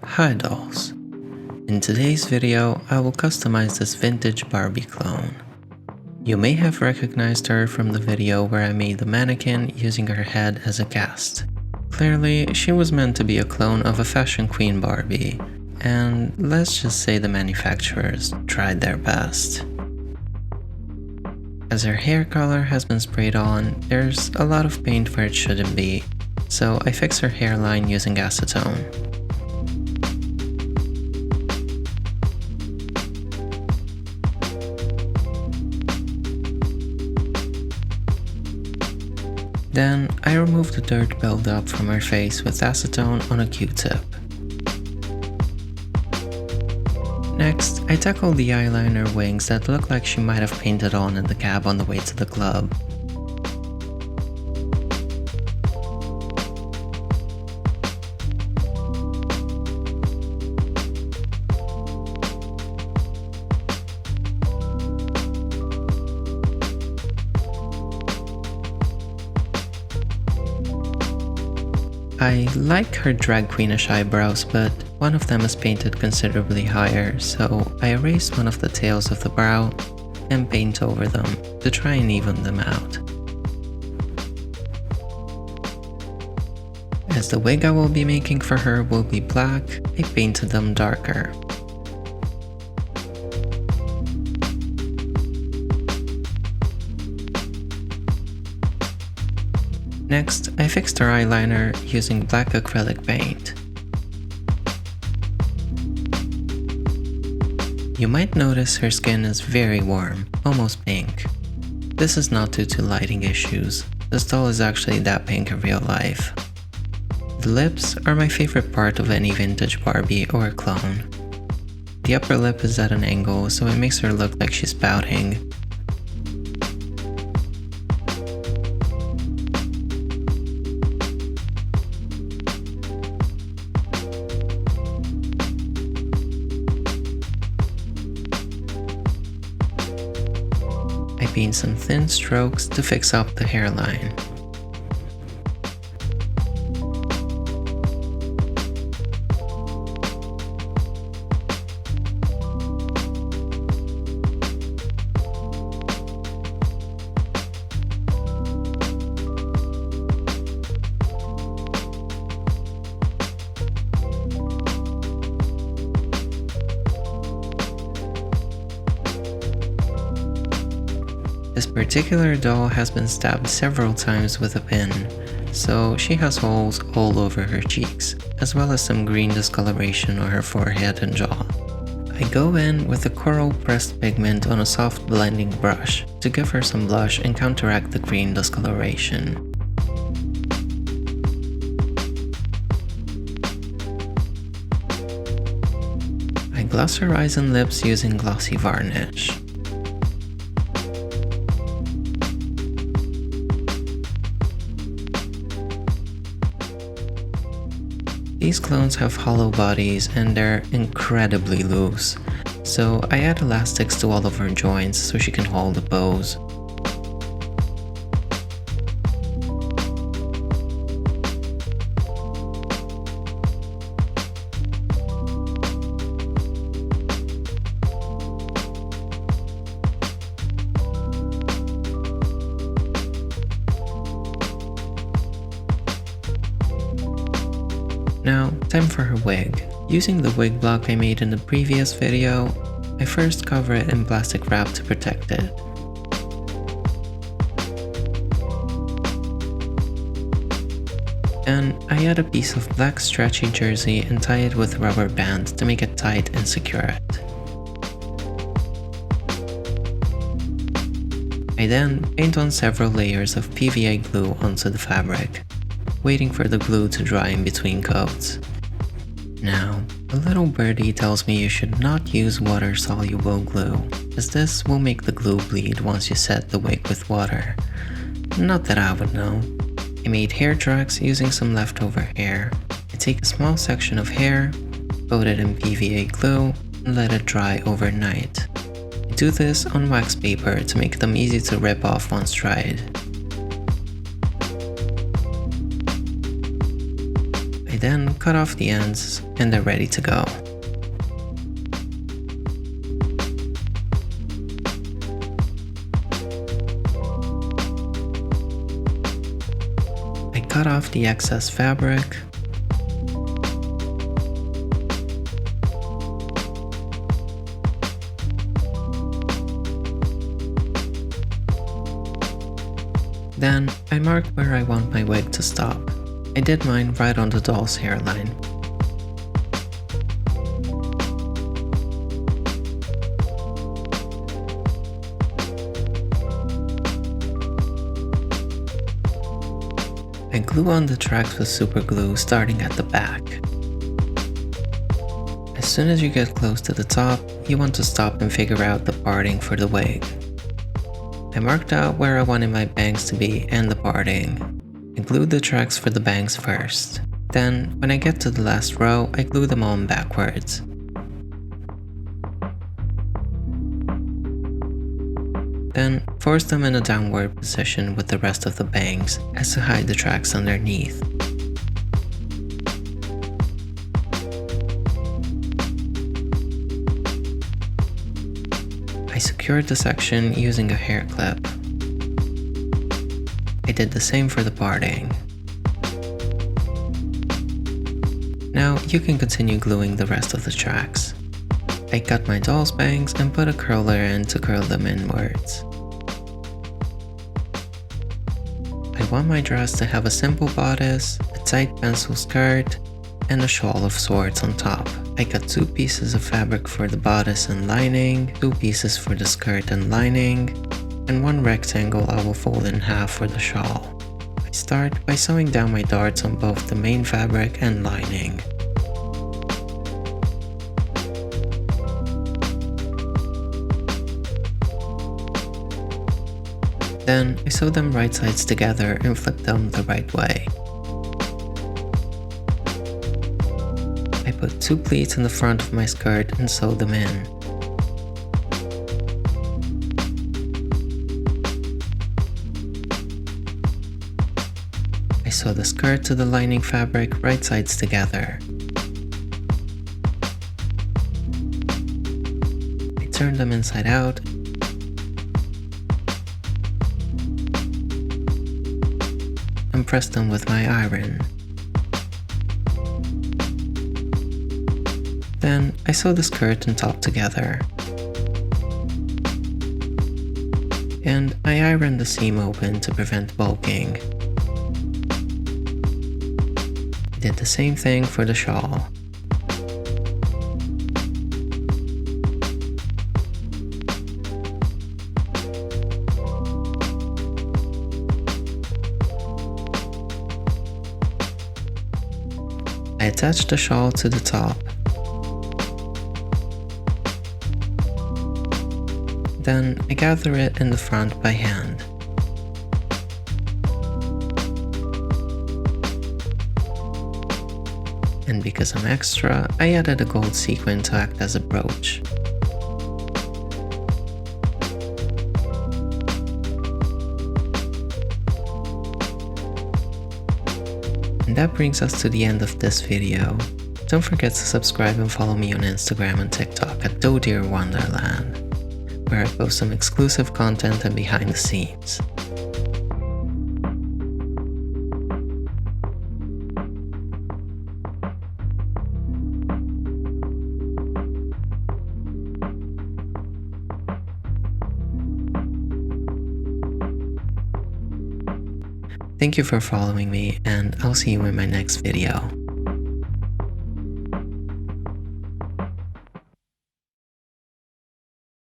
Hi dolls! In today's video, I will customize this vintage Barbie clone. You may have recognized her from the video where I made the mannequin using her head as a cast. Clearly, she was meant to be a clone of a fashion queen Barbie, and let's just say the manufacturers tried their best. As her hair color has been sprayed on, there's a lot of paint where it shouldn't be, so I fix her hairline using acetone. Then, I remove the dirt buildup from her face with acetone on a Q-tip. Next, I tackle the eyeliner wings that look like she might have painted on in the cab on the way to the club. I like her drag queenish eyebrows, but one of them is painted considerably higher, so I erased one of the tails of the brow and paint over them to try and even them out. As the wig I will be making for her will be black, I painted them darker. Next, I fixed her eyeliner using black acrylic paint. You might notice her skin is very warm, almost pink. This is not due to lighting issues. This doll is actually that pink in real life. The lips are my favorite part of any vintage Barbie or clone. The upper lip is at an angle, so it makes her look like she's pouting. I paint some thin strokes to fix up the hairline. This particular doll has been stabbed several times with a pin, so she has holes all over her cheeks, as well as some green discoloration on her forehead and jaw. I go in with a coral pressed pigment on a soft blending brush to give her some blush and counteract the green discoloration. I gloss her eyes and lips using glossy varnish. These clones have hollow bodies and they're incredibly loose, so I add elastics to all of her joints so she can hold the pose. Now, time for her wig. Using the wig block I made in the previous video, I first cover it in plastic wrap to protect it. And I add a piece of black stretchy jersey and tie it with rubber band to make it tight and secure it. I then paint on several layers of PVA glue onto the fabric, waiting for the glue to dry in between coats. Now, a little birdie tells me you should not use water-soluble glue, as this will make the glue bleed once you set the wig with water. Not that I would know. I made hair tracks using some leftover hair. I take a small section of hair, coat it in PVA glue, and let it dry overnight. I do this on wax paper to make them easy to rip off once dried. then cut off the ends and they're ready to go. I cut off the excess fabric. Then, I marked where I want my wig to stop. I did mine right on the doll's hairline. I glue on the tracks with super glue starting at the back. As soon as you get close to the top, you want to stop and figure out the parting for the wig. I marked out where I wanted my bangs to be and the parting. I glued the tracks for the bangs first. Then, when I get to the last row, I glue them on backwards. Then, force them in a downward position with the rest of the bangs as to hide the tracks underneath. I secured the section using a hair clip. I did the same for the parting. Now you can continue gluing the rest of the tracks. I cut my doll's bangs and put a curler in to curl them inwards. I want my dress to have a simple bodice, a tight pencil skirt, and a shawl of sorts on top. I cut 2 pieces of fabric for the bodice and lining, 2 pieces for the skirt and lining, and 1 rectangle I will fold in half for the shawl. I start by sewing down my darts on both the main fabric and lining. Then I sew them right sides together and flip them the right way. I put 2 pleats in the front of my skirt and sew them in. I sew the skirt to the lining fabric right sides together. I turn them inside out and press them with my iron. Then I sew the skirt and top together. And I iron the seam open to prevent bulking. I did the same thing for the shawl. I attached the shawl to the top. Then I gather it in the front by hand. And because I'm extra, I added a gold sequin to act as a brooch. And that brings us to the end of this video. Don't forget to subscribe and follow me on Instagram and TikTok at Dear Wonderland, where I post some exclusive content and behind the scenes. Thank you for following me, and I'll see you in my next video.